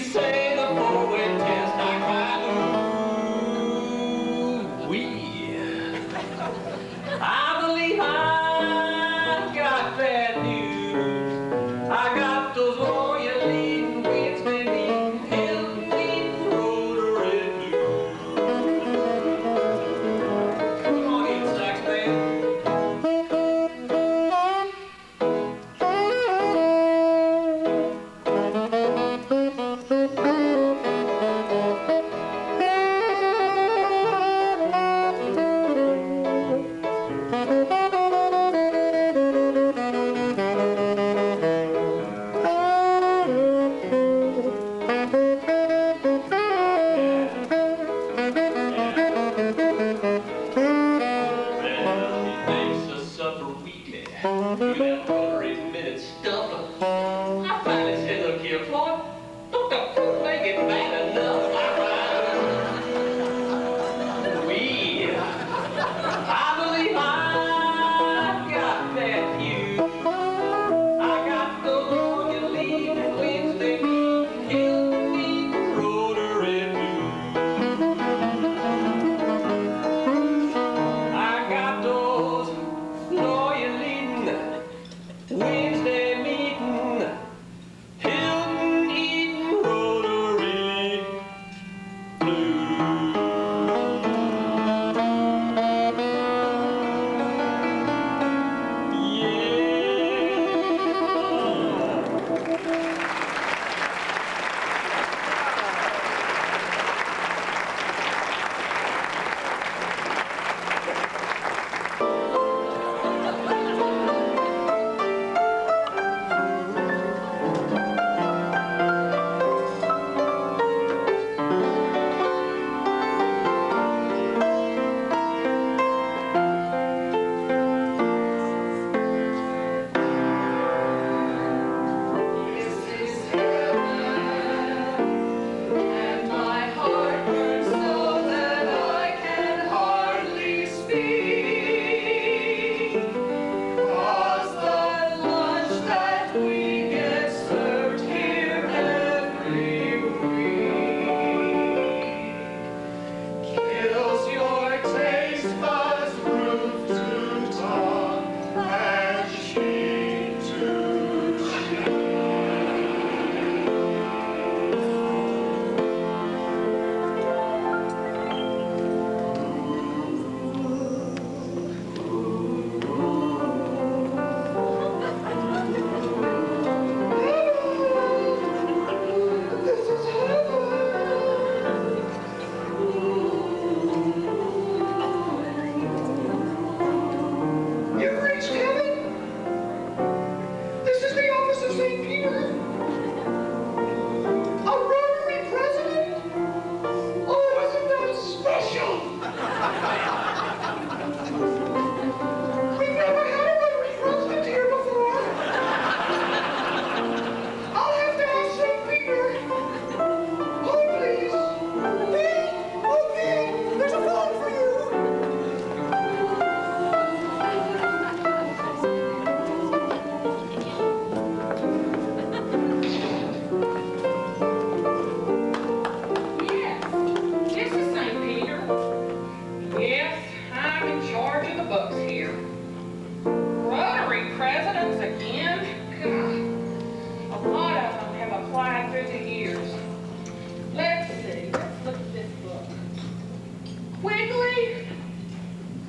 say the four-way test, I cried, ooh-wee. I believe I got bad news. I got those lawyer leading Wednesday meeting, Hilton meeting, Rotary blues. Come on in, sax band. I finally said, look here, Floyd, don't the fruit make it bad enough? We, I believe I got that view. I got the lawyer leaving Wednesday meeting, Hilton meeting, Rotary blues. I got those lawyer leading Wednesday meeting, Hilton eating, Rotary blues.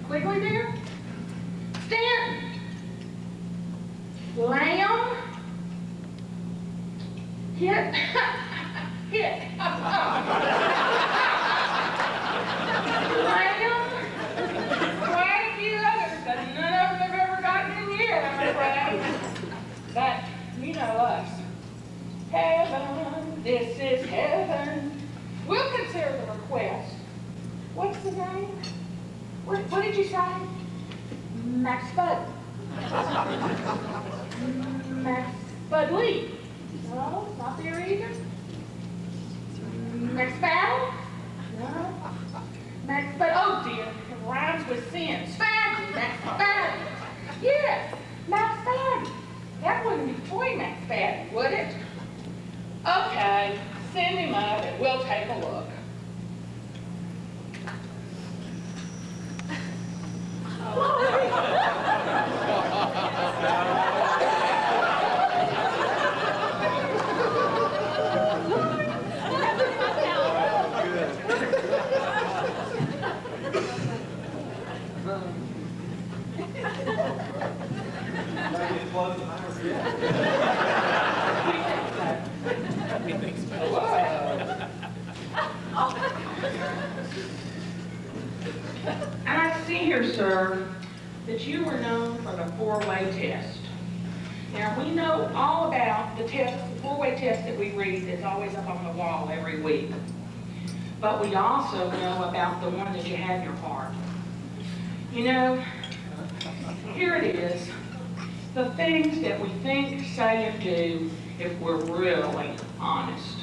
Quigley dear? Stand. Lamb. Hit. Hit. Lamb. Quite a few others, but none of them have ever gotten in yet, I'm afraid. But you know us. Heaven, this is heaven. We'll consider the request. What's the name? What did you say? McSpadden. McSpadden. No, not there either. McSpadden? No. McSpadden. Oh dear, it rhymes with sin. Spadden. McSpadden. Yes, McSpadden. That wouldn't be toy McSpadden, would it? Okay, Send him up and we'll take a look. And I see here, sir, that you were known for the four-way test. Now, we know all about the test, the four-way test that we read that's always up on the wall every week. But we also know about the one that you had in your heart. You know, here it is. The things that we think, say, and do if we're really honest.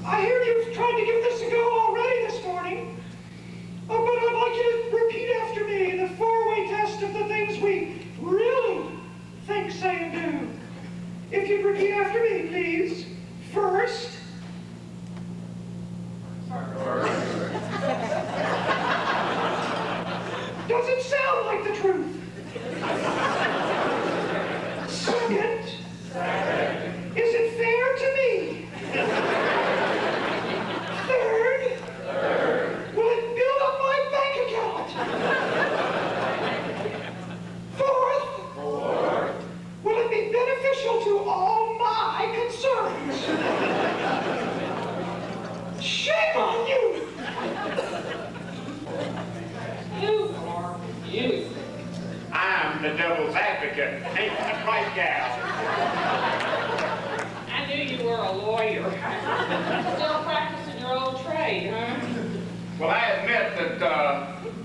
I hear you've tried to give this a go already this morning, but I'd like you to repeat after me the four-way test of the things we really think, say, and do. If you'd repeat after me, please. First. Doesn't sound like the truth. Second. Is it fair to me? Third. Will it build up my bank account? Fourth. Will it be beneficial to all my concerns? Shame on you! You are you. I'm the devil's advocate. Ain't that right, gal? I knew you were a lawyer. Still practicing your old trade, huh? Well, I admit that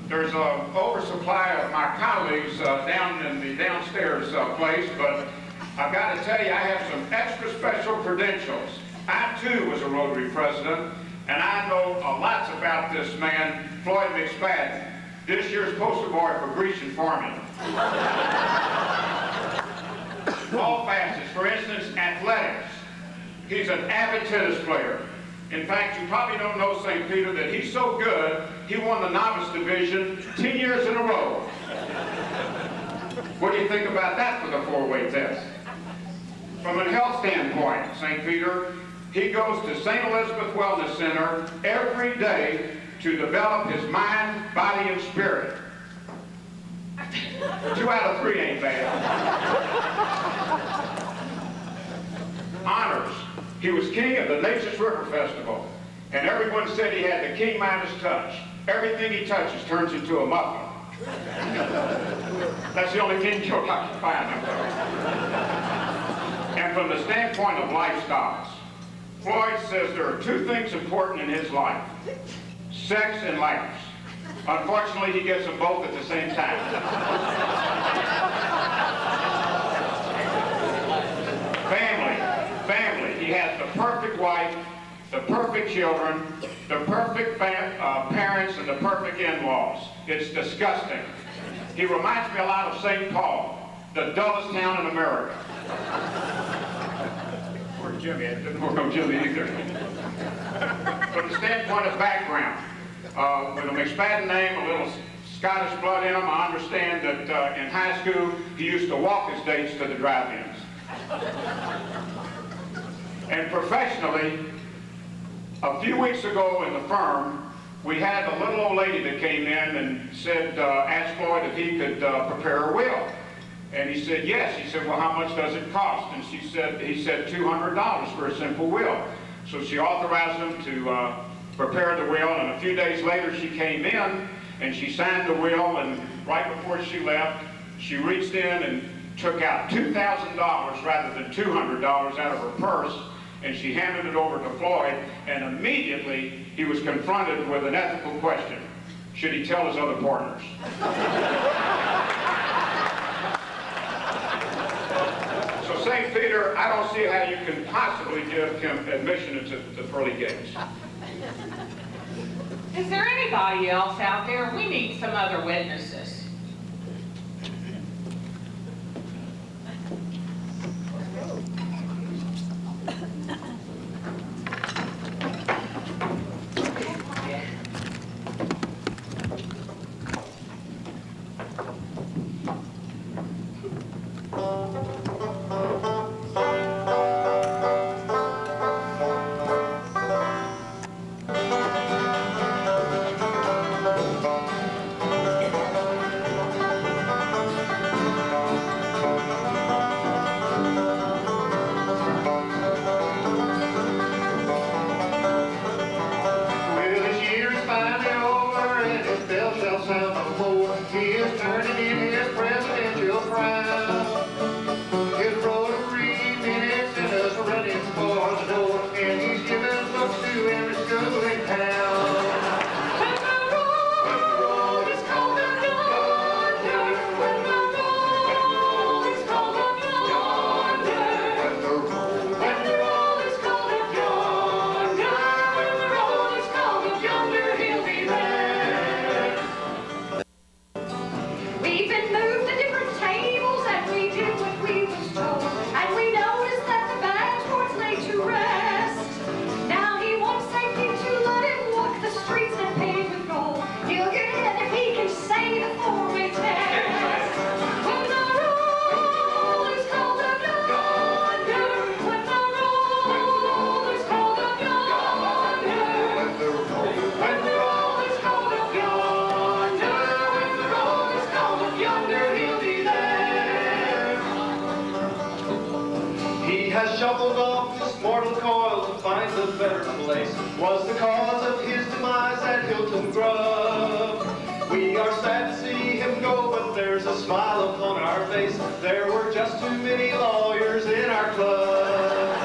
there's an oversupply of my colleagues down in the downstairs place, but I've got to tell you, I have some extra special credentials. I, too, was a Rotary president, and I know lots about this man, Floyd McSpadden, this year's poster boy for Grecian formula. All facets, for instance, athletics. He's an avid tennis player. In fact, you probably don't know St. Peter that he's so good, he won the novice division 10 years in a row. What do you think about that for the four-way test? From a health standpoint, St. Peter, he goes to St. Elizabeth Wellness Center every day to develop his mind, body, and spirit. 2 out of 3 ain't bad. Honors. He was king of the Nature's River Festival, and everyone said he had the King Midas touch. Everything he touches turns into a muffin. That's the only king joke I can find. And from the standpoint of lifestyles, Floyd says there are 2 things important in his life: sex and laughs. Unfortunately, he gets them both at the same time. Family. He has the perfect wife, the perfect children, the perfect parents, and the perfect in-laws. It's disgusting. He reminds me a lot of St. Paul, the dullest town in America. Poor Jimmy. It didn't work on Jimmy either. From the standpoint of background, with a McSpadden name, a little Scottish blood in him, I understand that in high school he used to walk his dates to the drive-ins. And professionally, a few weeks ago in the firm, we had a little old lady that came in and said, asked Floyd if he could prepare a will. And he said, yes. He said, well, how much does it cost? And he said $200 for a simple will. So she authorized him to prepare the will, and a few days later she came in and she signed the will, and right before she left, she reached in and took out $2,000 rather than $200 out of her purse, and she handed it over to Floyd, and immediately he was confronted with an ethical question. Should he tell his other partners? So St. Peter, I don't see how you can possibly give him admission into the pearly gates. Is there anybody else out there? We need some other witnesses. has shuffled off this mortal coil to find a better place. Was the cause of his demise at Hilton Grove. We are sad to see him go, but there's a smile upon our face. There were just too many lawyers in our club.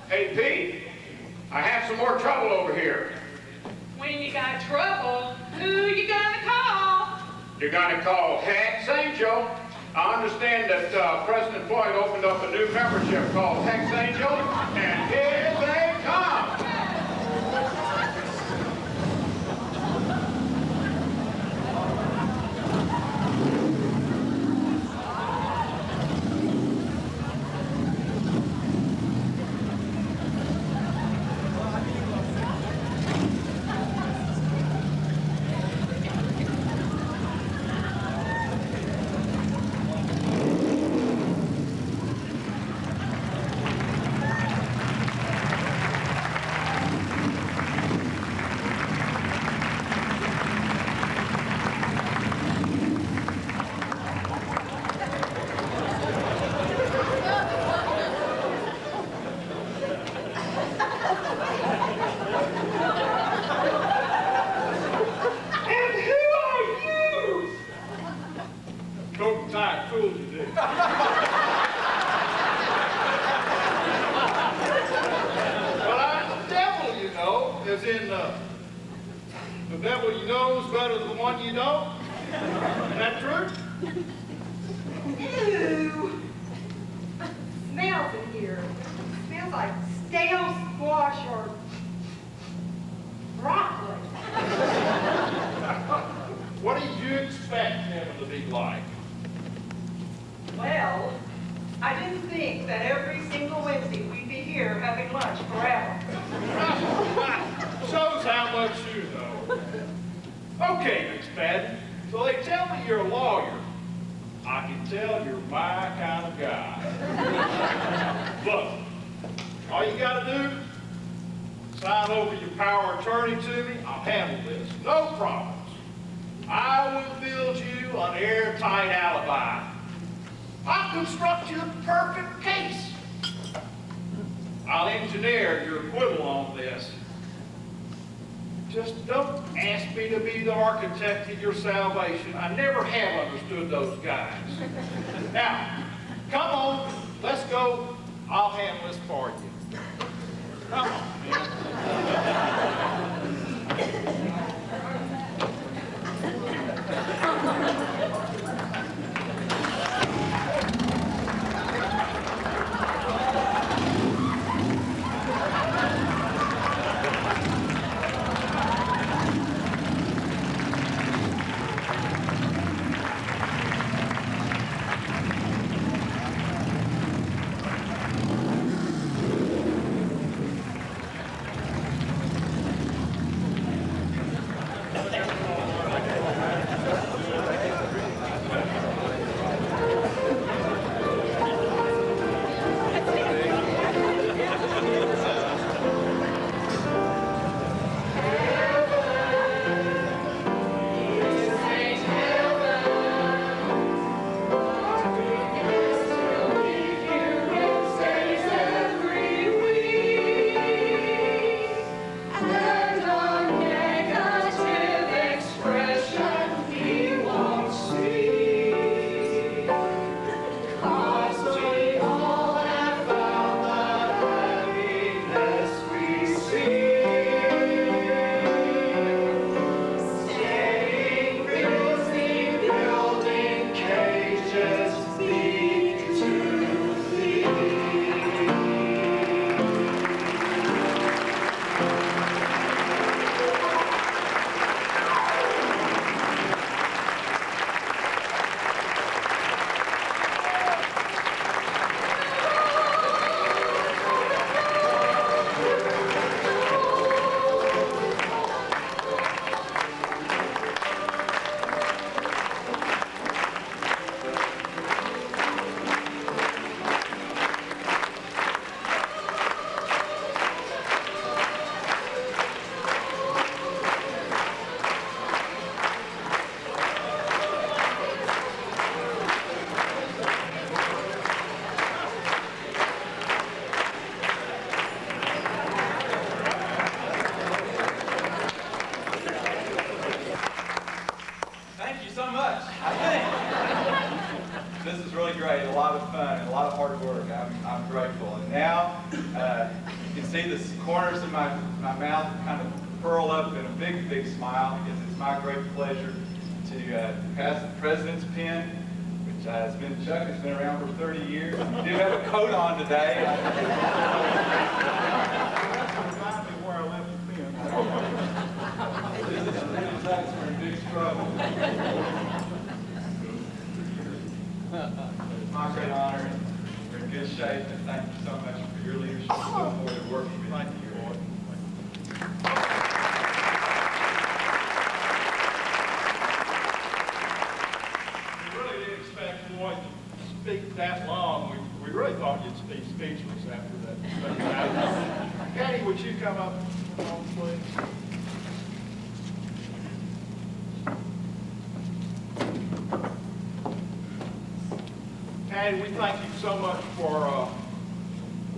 Hey, Pete, I have some more trouble over here. When you got trouble, who you gonna call? You're gonna call Hex Angel. I understand that President Floyd opened up a new membership called Hex Angel, and here they come. As in, the devil you know is better than the one you don't? Is that true? Ew. Smells in here. Smells like stale squash or broccoli. What did you expect heaven to be like? Well, I didn't think that every single Wednesday we'd be here having lunch forever. Shows how much you know. Okay, McSpadden, so they tell me you're a lawyer. I can tell you're my kind of guy. Look, all you gotta do, sign over your power of attorney to me, I'll handle this. No problems. I will build you an airtight alibi. I'll construct you the perfect case. I'll engineer your acquittal on this. Just don't ask me to be the architect of your salvation. I never have understood those guys. Now, come on, let's go. I'll handle this for you. Come on, man. Thank you so much. This is really great, a lot of fun, and a lot of hard work. I'm grateful. And now, you can see the corners of my mouth kind of curl up in a big, big smile, because it's my great pleasure to pass the President's pen, which has been, Chuck has been around for 30 years. You do have a coat on today. Remind me where I left the pen. We're in big trouble. It's my great honor, and we're in good shape, and thank you so much for your leadership. Look forward to working with you. Thank you, Floyd. We really didn't expect Floyd to speak that long. We really thought you'd be speechless after that. Patty, would you come up, please? Patty, we thank you so much for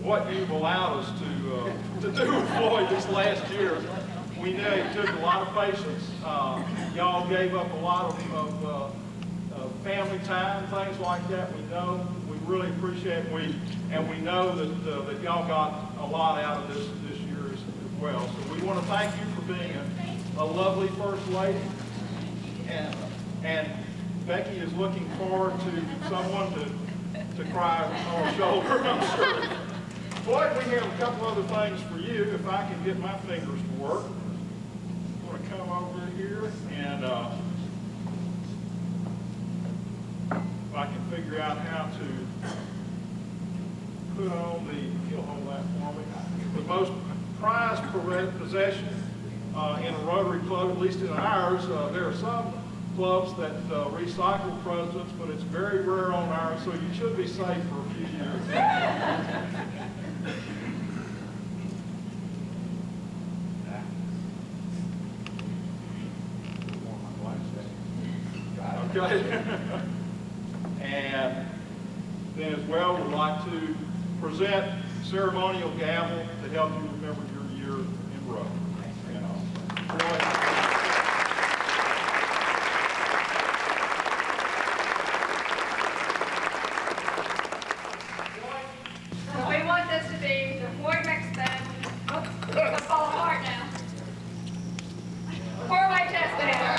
what you've allowed us to do with Floyd this last year. We know it took a lot of patience. Y'all gave up a lot of family time, things like that. We know, we really appreciate it. And we know that y'all got a lot out of this year as well. So we want to thank you for being a lovely First Lady. And Becky is looking forward to someone to cry on her shoulder, I'm sure. Floyd, we have a couple other things for you, if I can get my fingers to work. I'm going to come over here and if I can figure out how to put on you'll hold that for me, the most prized possession in a Rotary Club, at least in ours. There are some clubs that recycle presidents, but it's very rare on ours, so you should be safe for a few years. Okay. And then as well, we'd like to present ceremonial gavel to help you remember your year in Rotary. Floyd. We want this to be the Floyd McSpadden. Oops, it's gonna fall apart now. Four-way test banner.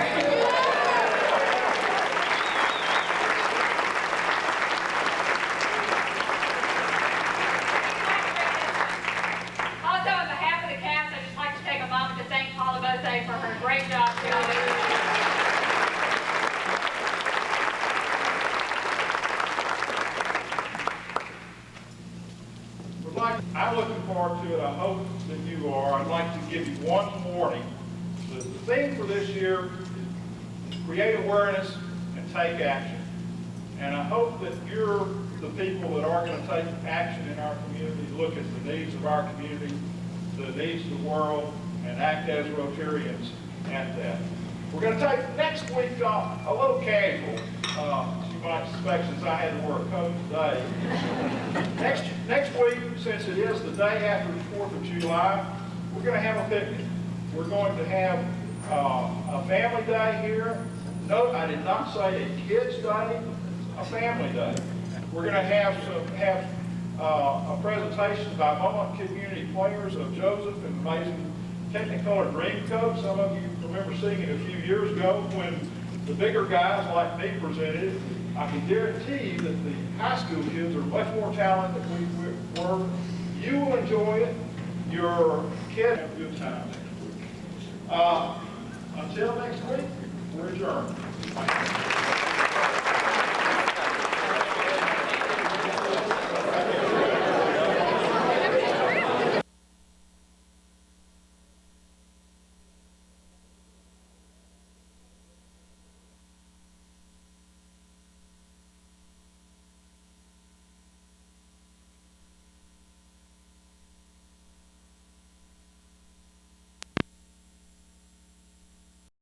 Also, on behalf of the cast, I'd just like to take a moment to thank Paula Bose for her great job doing. I'm looking forward to it. I hope that you are. I'd like to give you one warning. The theme for this year is create awareness and take action. And I hope that you're the people that are going to take action in our community, look at the needs of our community, the needs of the world, and act as Rotarians at that. We're going to take next week off a little casual. You might suspect, since I had to wear a coat today. Next week, since it is the day after the 4th of July, we're going to have a picnic. We're going to have a family day here. No, I did not say a kids' day, a family day. We're going to have a presentation by Moment Community Players of Joseph and amazing Technicolor Dreamcoat. Some of you remember seeing it a few years ago when the bigger guys like me presented it. I can guarantee you that the high school kids are much more talented than we were. You will enjoy it. Your kids have a good time next week. Until next week, we're adjourned.